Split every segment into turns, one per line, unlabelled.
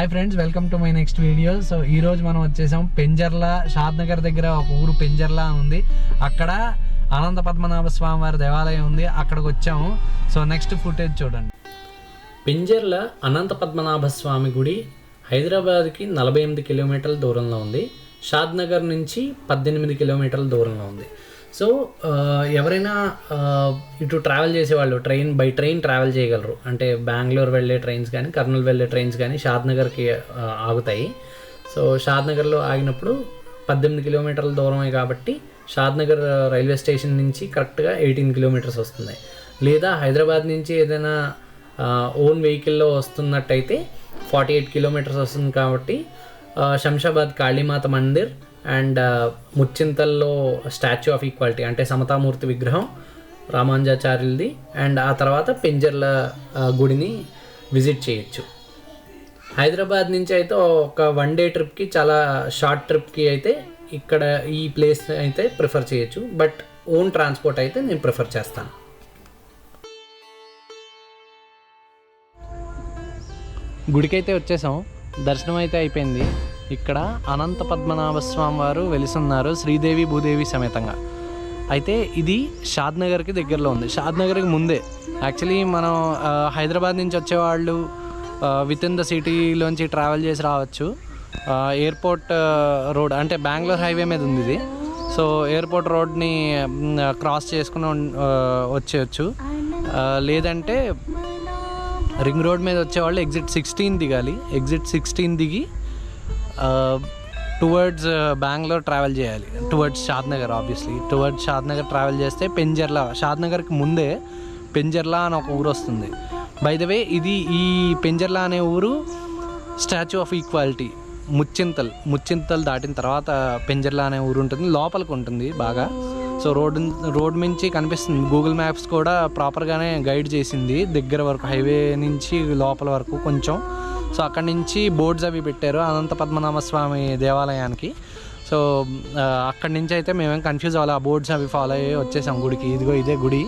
Hi friends, welcome to my next video. So ఈ రోజు మనం వచ్చేసాం పెంజర్ల, షాద్ నగర్ దగ్గర ఒక ఊరు పెంజర్ల ఉంది. అక్కడ అనంత పద్మనాభ స్వామి వారి దేవాలయం ఉంది. అక్కడికి వచ్చాము. సో నెక్స్ట్ ఫుటేజ్ చూడండి. పెంజర్ల అనంత పద్మనాభ స్వామి గుడి హైదరాబాద్కి 48 కిలోమీటర్ల దూరంలో ఉంది. షాద్ నగర్ నుంచి 18 కిలోమీటర్ల దూరంలో ఉంది. సో ఎవరైనా ఇటు ట్రావెల్ చేసేవాళ్ళు బై ట్రైన్ ట్రావెల్ చేయగలరు. అంటే బెంగళూరు వెళ్ళే ట్రైన్స్ కానీ, కర్నూలు వెళ్ళే ట్రైన్స్ కానీ షాద్ నగర్కి ఆగుతాయి. సో షాద్ నగర్లో ఆగినప్పుడు 18 కిలోమీటర్ల దూరమే కాబట్టి షాద్ నగర్ రైల్వే స్టేషన్ నుంచి కరెక్ట్గా 18 కిలోమీటర్స్ వస్తుంది. లేదా హైదరాబాద్ నుంచి ఏదైనా ఓన్ వెహికల్లో వస్తున్నట్టయితే 48 కిలోమీటర్స్ వస్తుంది. కాబట్టి శంషాబాద్ కాళీమాత మందిర్ అండ్ ముచ్చింతల్లో స్టాచ్యూ ఆఫ్ ఈక్వాలిటీ అంటే సమతామూర్తి విగ్రహం రామానుజాచార్యులది, అండ్ ఆ తర్వాత పెంజర్ల గుడిని విజిట్ చేయొచ్చు. హైదరాబాద్ నుంచి అయితే ఒక 1 డే ట్రిప్కి, చాలా షార్ట్ ట్రిప్కి అయితే ఇక్కడ ఈ ప్లేస్ అయితే ప్రిఫర్ చేయొచ్చు. బట్ ఓన్ ట్రాన్స్పోర్ట్ అయితే నేను ప్రిఫర్ చేస్తాను. గుడికైతే వచ్చేసాం. దర్శనం అయితే అయిపోయింది. ఇక్కడ అనంత పద్మనాభ స్వామి వారు వెలిసున్నారు, శ్రీదేవి భూదేవి సమేతంగా. అయితే ఇది షాద్ నగర్కి దగ్గరలో ఉంది. షాద్ నగర్కి ముందే యాక్చువల్లీ మనం హైదరాబాద్ నుంచి వచ్చేవాళ్ళు విత్ ఇన్ ద సిటీలోంచి ట్రావెల్ చేసి రావచ్చు. ఎయిర్పోర్ట్ రోడ్ అంటే బెంగళూరు హైవే మీద ఉంది ఇది. సో ఎయిర్పోర్ట్ రోడ్ని క్రాస్ చేసుకుని వచ్చేయచ్చు. లేదంటే రింగ్ రోడ్ మీద వచ్చేవాళ్ళు ఎగ్జిట్ 16 దిగాలి. ఎగ్జిట్ 16 దిగి టువర్డ్స్ బెంగళూరు ట్రావెల్ చేయాలి. టువర్డ్స్ షాద్ నగర్, ఆబ్వియస్లీ టువర్డ్స్ షాద్ నగర్ ట్రావెల్ చేస్తే పెంజర్ల, షాద్ నగర్కి ముందే పెంజర్ల అని ఒక ఊరు వస్తుంది. బై ద వే ఈ పెంజర్ల అనే ఊరు స్టాచ్యూ ఆఫ్ ఈక్వాలిటీ ముచ్చింతల్ దాటిన తర్వాత పెంజర్ల అనే ఊరు ఉంటుంది. లోపలికి ఉంటుంది బాగా. సో రోడ్ నుంచి కనిపిస్తుంది. గూగుల్ మ్యాప్స్ కూడా ప్రాపర్గానే గైడ్ చేసింది దగ్గర వరకు, హైవే నుంచి లోపల వరకు కొంచెం. సో అక్కడి నుంచి బోర్డ్స్ అవి పెట్టారు అనంత పద్మనాభ స్వామి దేవాలయానికి. సో అక్కడి నుంచి అయితే మేమేం కన్ఫ్యూజ్ అవ్వాలి, ఆ బోర్డ్స్ అవి ఫాలో అయ్యి వచ్చేసాం గుడికి. ఇదిగో ఇదే గుడి.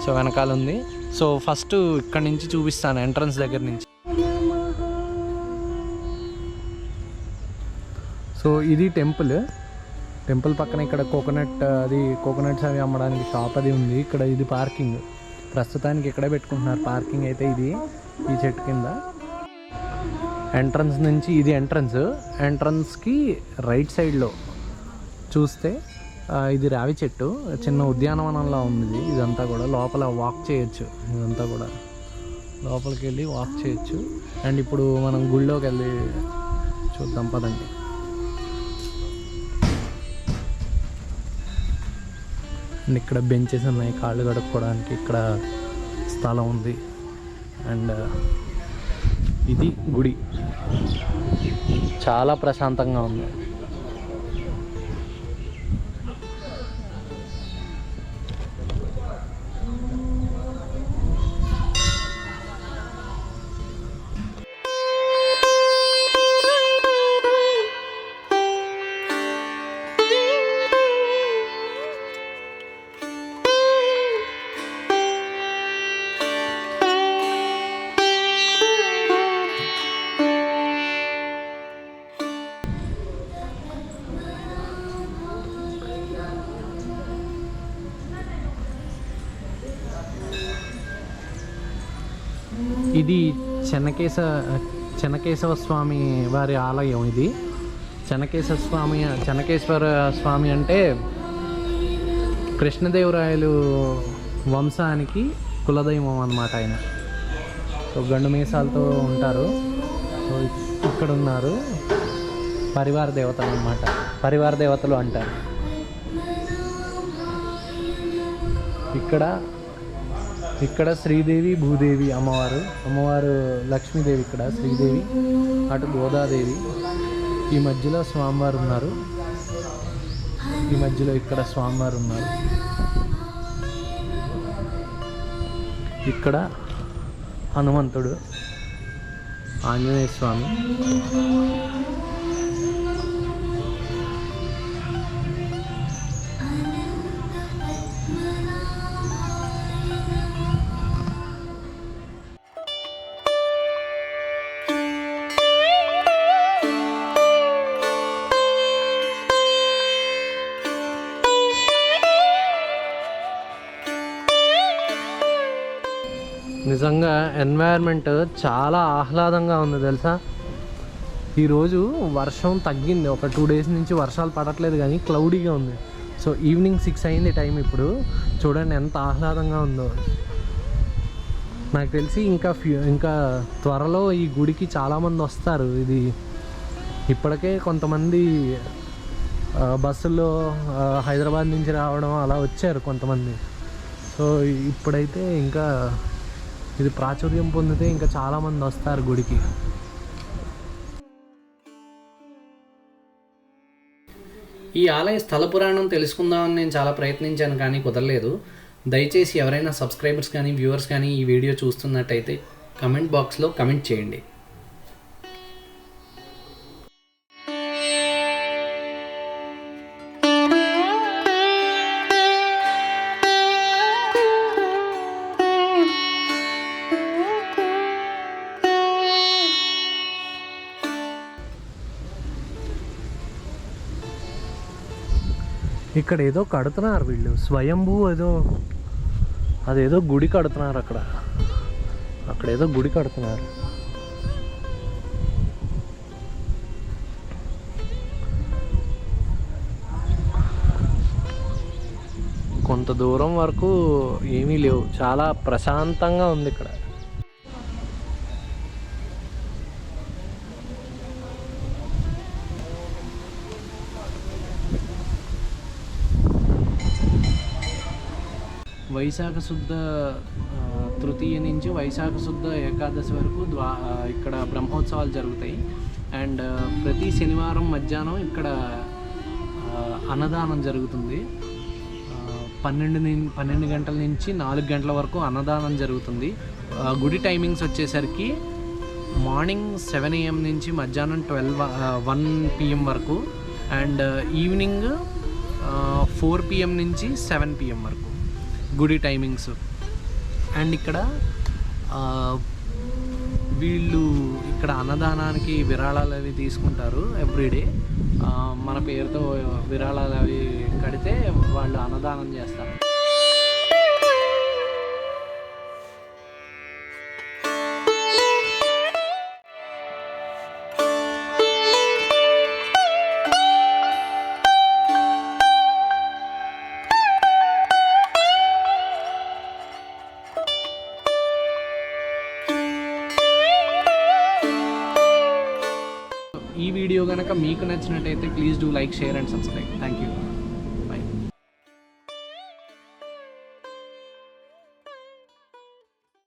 సో వెనకాల ఉంది. సో ఫస్ట్ ఇక్కడి నుంచి చూపిస్తాను, ఎంట్రన్స్ దగ్గర నుంచి. సో ఇది టెంపుల్ పక్కన ఇక్కడ కోకోనట్స్ అవి అమ్మడానికి షాప్ అది ఉంది. ఇక్కడ ఇది పార్కింగ్, ప్రస్తుతానికి ఇక్కడే పెట్టుకుంటున్నారు పార్కింగ్ అయితే. ఇది ఈ చెట్టు కింద ఎంట్రన్స్ నుంచి, ఇది ఎంట్రన్స్కి రైట్ సైడ్లో చూస్తే ఇది రావి చెట్టు, చిన్న ఉద్యానవనంలా ఉంది ఇదంతా కూడా. లోపల వాక్ చేయొచ్చు, ఇదంతా కూడా లోపలికి వెళ్ళి వాక్ చేయొచ్చు. అండ్ ఇప్పుడు మనం గుళ్ళోకి వెళ్ళి చూద్దాం పదండి. అండ్ ఇక్కడ బెంచెస్ ఉన్నాయి కాళ్ళు కడుక్కోవడానికి, ఇక్కడ స్థలం ఉంది. అండ్ ఇది గుడి చాలా ప్రశాంతంగా ఉంది. ఇది చెన్నకేశవ స్వామి వారి ఆలయం. ఇది చెన్నకేశ్వర స్వామి అంటే కృష్ణదేవరాయలు వంశానికి కులదైవం అన్నమాట ఆయన. సో గండు మీసాలతో ఉంటారు. సో ఇక్కడ ఉన్నారు పరివార దేవతలు అన్నమాట, పరివార దేవతలు అంటారు. ఇక్కడ శ్రీదేవి భూదేవి అమ్మవారు లక్ష్మీదేవి, ఇక్కడ శ్రీదేవి, అటు గోదాదేవి. ఈ మధ్యలో స్వామివారు ఉన్నారు. ఇక్కడ స్వామివారు ఉన్నారు. ఇక్కడ హనుమంతుడు, ఆంజనేయ స్వామి. నిజంగా ఎన్వైర్న్మెంట్ చాలా ఆహ్లాదంగా ఉంది తెలుసా. ఈరోజు వర్షం తగ్గింది, ఒక 2 days నుంచి వర్షాలు పడట్లేదు కానీ క్లౌడీగా ఉంది. సో ఈవినింగ్ 6 అయింది టైం. ఇప్పుడు చూడండి ఎంత ఆహ్లాదంగా ఉందో. నాకు తెలిసి ఇంకా త్వరలో ఈ గుడికి చాలామంది వస్తారు. ఇది ఇప్పటికే కొంతమంది బస్సుల్లో హైదరాబాద్ నుంచి రావడం అలా వచ్చారు కొంతమంది. సో ఇప్పుడైతే ఇంకా ఇది ప్రాచుర్యం పొందితే ఇంకా చాలామంది వస్తారు గుడికి. ఈ ఆలయ స్థల పురాణం తెలుసుకుందామని నేను చాలా ప్రయత్నించాను కానీ కుదరలేదు. దయచేసి ఎవరైనా సబ్స్క్రైబర్స్ కానీ వ్యూవర్స్ కానీ ఈ వీడియో చూస్తున్నట్టయితే కమెంట్ బాక్స్లో కమెంట్ చేయండి. ఇక్కడ ఏదో కడుతున్నారు వీళ్ళు, స్వయంభూ అదేదో గుడి కడుతున్నారు. అక్కడ ఏదో గుడి కడుతున్నారు. కొంత దూరం వరకు ఏమీ లేవు, చాలా ప్రశాంతంగా ఉంది ఇక్కడ. వైశాఖ శుద్ధ తృతీయ నుంచి వైశాఖ శుద్ధ ఏకాదశి వరకు ఇక్కడ బ్రహ్మోత్సవాలు జరుగుతాయి. అండ్ ప్రతి శనివారం మధ్యాహ్నం ఇక్కడ అన్నదానం జరుగుతుంది. 12 గంటల నుంచి 4 గంటల వరకు అన్నదానం జరుగుతుంది. గుడి టైమింగ్స్ వచ్చేసరికి మార్నింగ్ 7 AM నుంచి మధ్యాహ్నం 1 PM వరకు, అండ్ ఈవినింగ్ 4 PM నుంచి 7 PM వరకు గుడి టైమింగ్స్. అండ్ ఇక్కడ వీళ్ళు ఇక్కడ అన్నదానానికి విరాళాలు అవి తీసుకుంటారు ఎవ్రీడే. మన పేరుతో విరాళాలు అవి కడితే వాళ్ళు అన్నదానం చేస్తారు. ఈ వీడియో కనుక మీకు నచ్చినట్టయితే please do like, share and subscribe. Thank you.